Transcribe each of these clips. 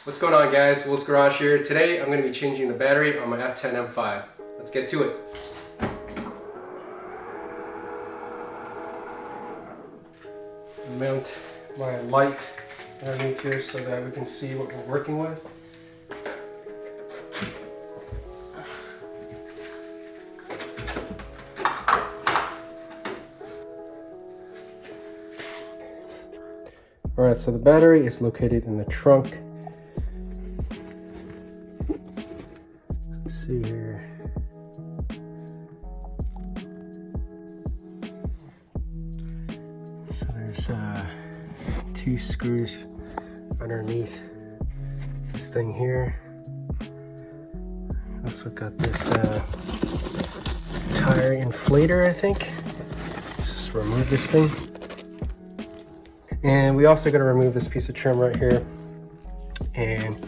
What's going on, guys? Will's Garage here. Today I'm going to be changing the battery on my F10 M5. Let's get to it. Mount my light underneath here so that we can see what we're working with. Alright, so the battery is located in the trunk. Let's see here. So there's two screws underneath this thing here. Also got this tire inflator, I think. Let's just remove this thing. And we also got to remove this piece of trim right here, and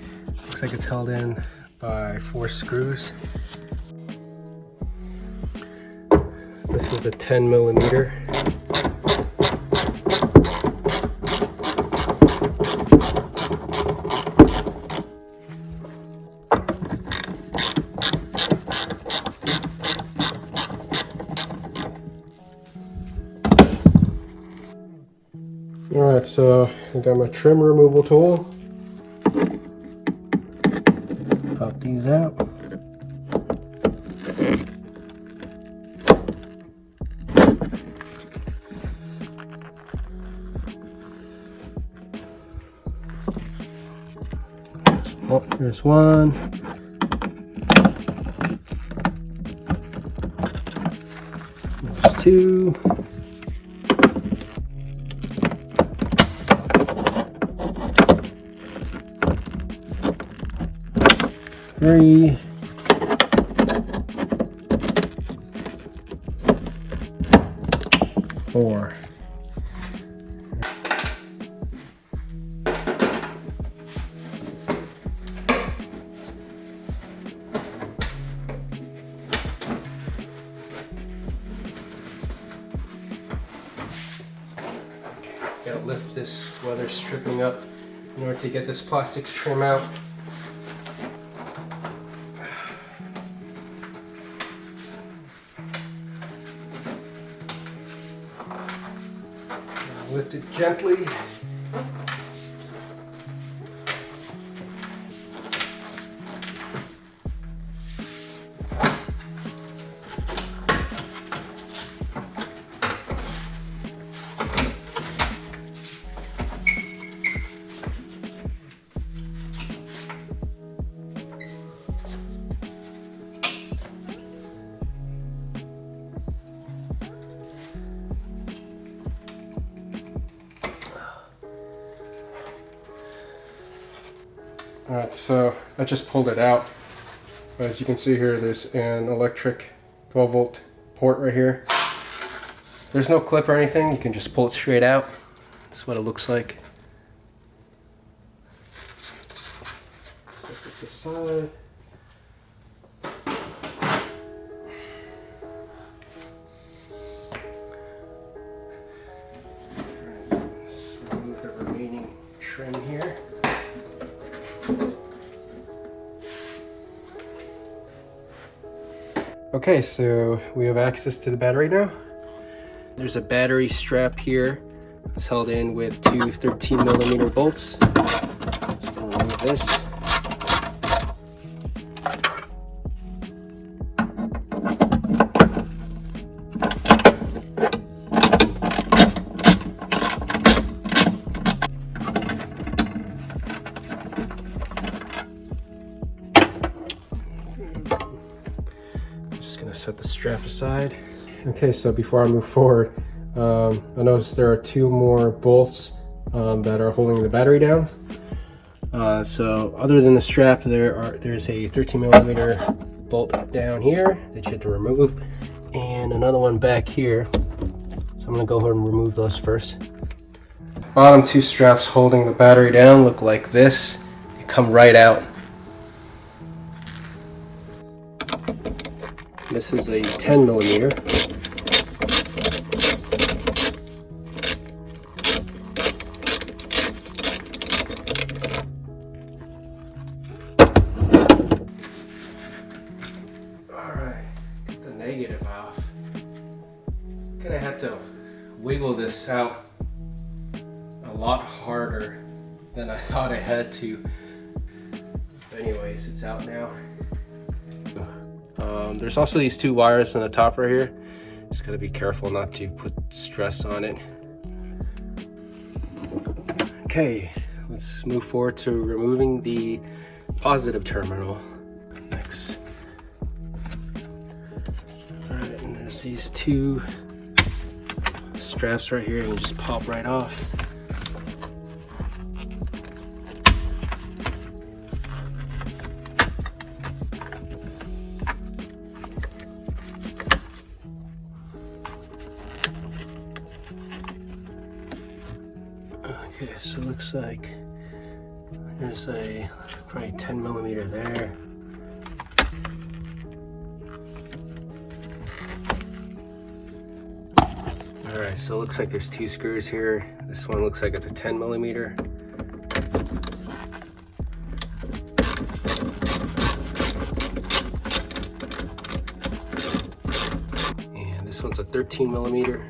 looks like it's held in by 4 screws. This is a 10 millimeter. Alright, so I got my trim removal tool. Pop these out. Oh, there's one. There's 2. Three, 4. Gotta lift this weather stripping up in order to get this plastic trim out. Lift it gently. Alright, so I just pulled it out. As you can see here, there's an electric 12 volt port right here. There's no clip or anything, you can just pull it straight out. That's what it looks like. Set this aside. Let's remove the remaining trim here. Okay, so we have access to the battery now. There's a battery strap here. It's held in with 2 13 millimeter bolts. Just gonna remove this. Set the strap aside. Okay, so before I move forward, I noticed there are 2 more bolts that are holding the battery down. So other than the strap, there's a 13 millimeter bolt down here that you have to remove, and another one back here. So I'm gonna go ahead and remove those first. Bottom 2 straps holding the battery down look like this. They come right out. This is a 10 millimeter. had to wiggle this out a lot harder than I thought I had to. Anyways, it's out now. There's also these two wires on the top right here. Just gotta be careful not to put stress on it. Okay, let's move forward to removing the positive terminal next. All right, and there's these two straps right here, and just pop right off. Okay, so it looks like there's a probably 10 millimeter there. All right, so it looks like there's two screws here. This one looks like it's a 10 millimeter. And this one's a 13 millimeter.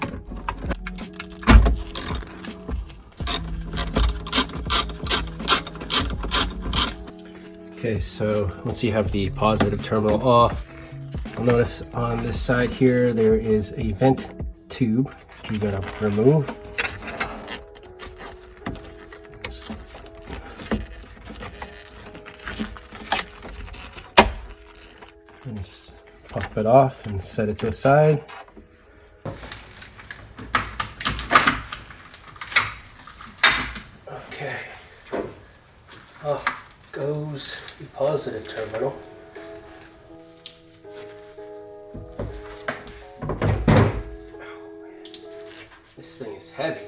Okay, so once you have the positive terminal off, you'll notice on this side here there is a vent tube that you gotta remove. And just pop it off and set it to the side. Okay, off goes the positive terminal. Oh man, this thing is heavy.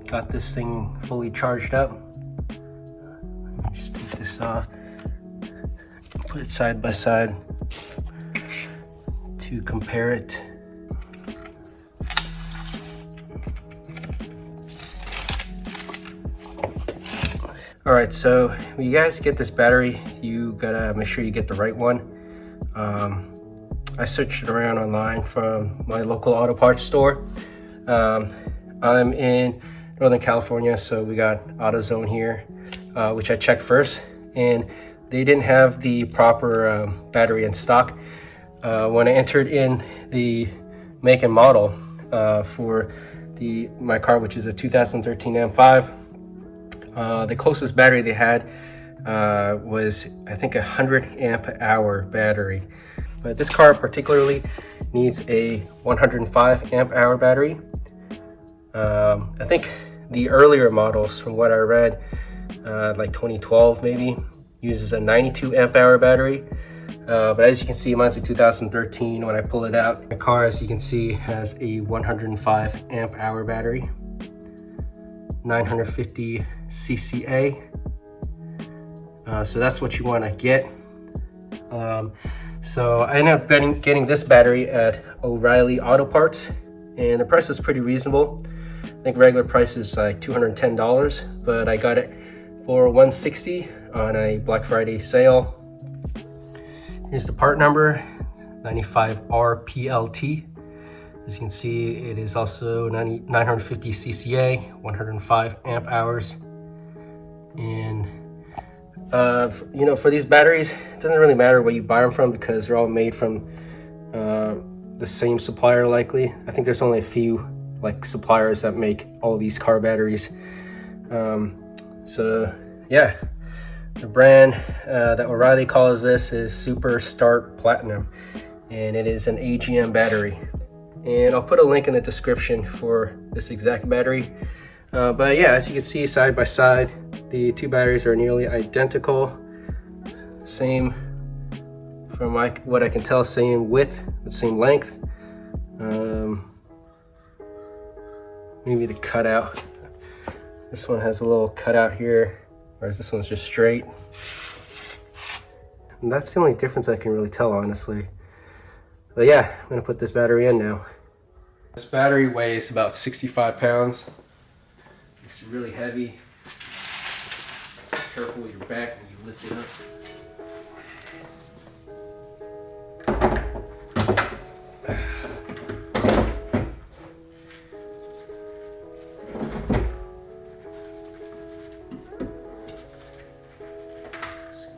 Got this thing fully charged up. Just take this off, put it side by side to compare it. All right, so when you guys get this battery, you gotta make sure you get the right one. I searched it around online from my local auto parts store. I'm in Northern California, so we got AutoZone here, which I checked first, and they didn't have the proper battery in stock. When I entered in the make and model for my car, which is a 2013 M5, the closest battery they had was, I think, a 100 amp hour battery. But this car particularly needs a 105 amp hour battery. I think the earlier models, from what I read, like 2012 maybe, uses a 92 amp hour battery. But as you can see, mine's a 2013. When I pull it out, the car, as you can see, has a 105 amp hour battery, 950 cca. So that's what you want to get. So I ended up getting this battery at O'Reilly Auto Parts, and the price is pretty reasonable. I think regular price is like $210, but I got it for $160 on a Black Friday sale. Here's the part number, 95RPLT. As you can see, it is also 950 cca, 105 amp hours. And you know, for these batteries, it doesn't really matter where you buy them from because they're all made from the same supplier likely. I think there's only a few like suppliers that make all these car batteries. So yeah, the brand that O'Reilly calls this is Super Start Platinum, and it is an AGM battery. And I'll put a link in the description for this exact battery. But yeah, as you can see side by side, the two batteries are nearly identical. Same, from what I can tell, same width, same length. Maybe the cutout This one has a little cutout here, whereas this one's just straight. And that's the only difference I can really tell, honestly. But yeah, I'm gonna put this battery in now. This battery weighs about 65 pounds. It's really heavy. Be careful with your back when you lift it up.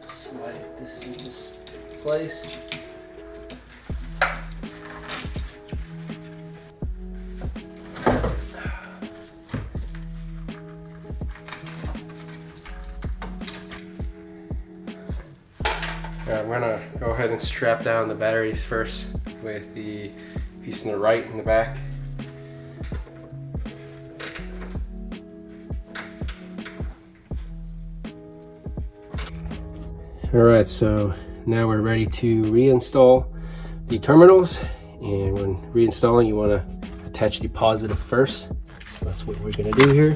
Slide this in this place. Alright, we're gonna go ahead and strap down the batteries first with the piece on the right in the back. Alright, so now we're ready to reinstall the terminals, and when reinstalling you want to attach the positive first, so that's what we're going to do here.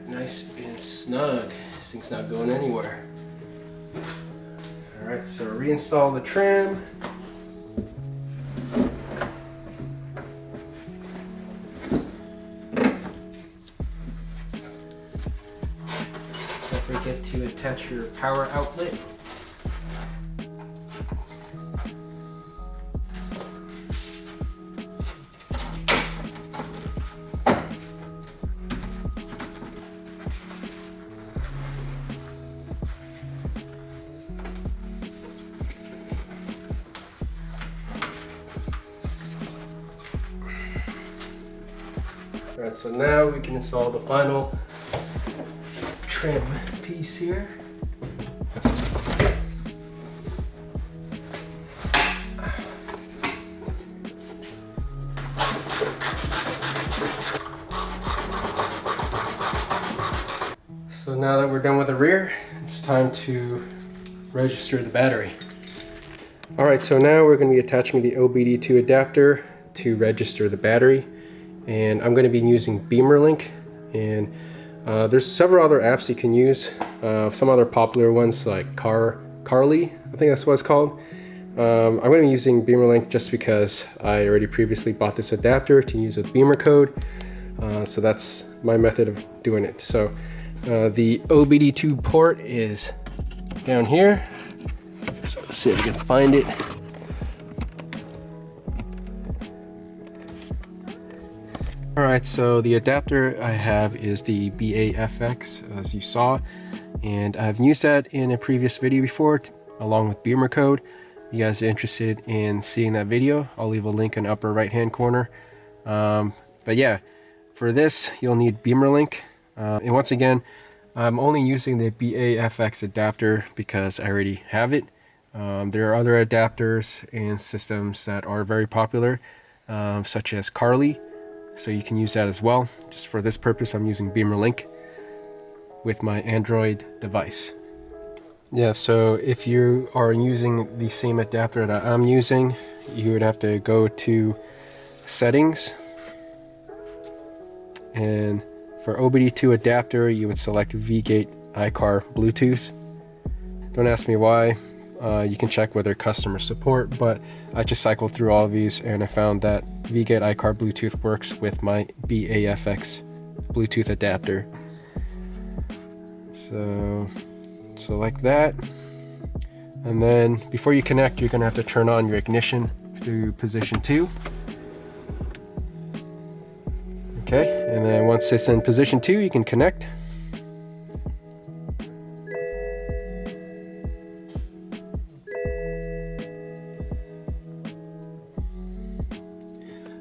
Nice and snug. This thing's not going anywhere. Alright, so reinstall the trim. Don't forget to attach your power outlet. Alright, so now we can install the final trim piece here. So now that we're done with the rear, it's time to register the battery. Alright, so now we're going to be attaching the OBD2 adapter to register the battery. And I'm going to be using BeamerLink, and there's several other apps you can use, some other popular ones like Carly, I think that's what it's called. I'm going to be using BeamerLink just because I already previously bought this adapter to use with Beamer code, so that's my method of doing it. So the OBD2 port is down here, so let's see if we can find it. Alright, so the adapter I have is the BAFX, as you saw, and I've used that in a previous video before along with Beamer code. If you guys are interested in seeing that video, I'll leave a link in the upper right hand corner. But yeah, for this you'll need BeamerLink, and once again I'm only using the BAFX adapter because I already have it. There are other adapters and systems that are very popular, such as Carly. So you can use that as well. Just for this purpose, I'm using BeamerLink with my Android device. Yeah, so if you are using the same adapter that I'm using, you would have to go to Settings. And for OBD2 adapter, you would select V-Gate iCar Bluetooth. Don't ask me why. You can check with their customer support, but I just cycled through all of these and I found that V-Gate iCar Bluetooth works with my BAFX Bluetooth adapter. So like that. And then before you connect, you're gonna have to turn on your ignition through position 2. Okay, and then once it's in position 2, you can connect.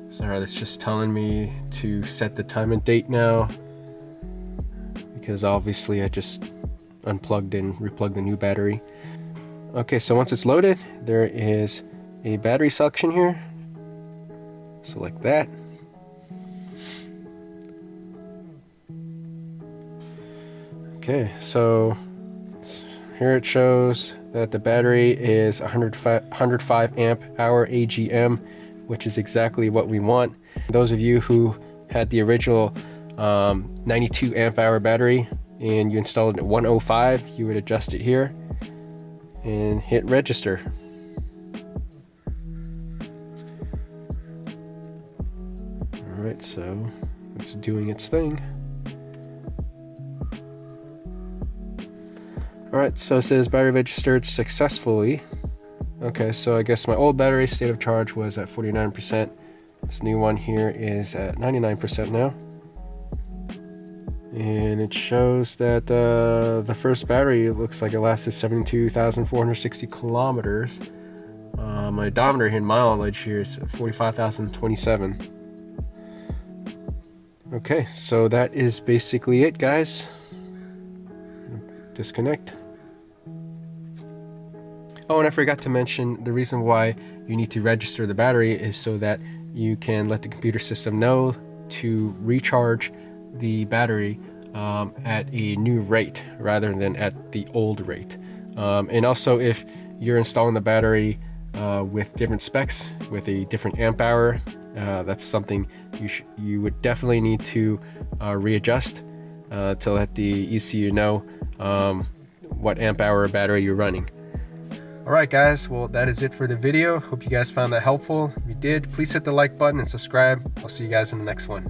Sorry, that's just telling me to set the time and date now, because obviously I just unplugged and replugged the new battery. Okay, so once it's loaded, there is a battery selection here. Select that. Okay, so here it shows that the battery is 105 amp hour AGM, which is exactly what we want. Those of you who had the original 92 amp hour battery and you installed it at 105, you would adjust it here and hit register. Alright, so it's doing its thing. Alright, so it says battery registered successfully. Okay, so I guess my old battery state of charge was at 49%. This new one here is at 99% now. And it shows that the first battery looks like it lasted 72,460 kilometers. My odometer in mileage here is 45,027. Okay, so that is basically it, guys. Disconnect. Oh, and I forgot to mention, the reason why you need to register the battery is so that you can let the computer system know to recharge the battery at a new rate rather than at the old rate. And also, if you're installing the battery with different specs, with a different amp hour, that's something you would definitely need to readjust to let the ECU know what amp hour battery you're running. Alright guys, well that is it for the video. Hope you guys found that helpful. If you did, please hit the like button and subscribe. I'll see you guys in the next one.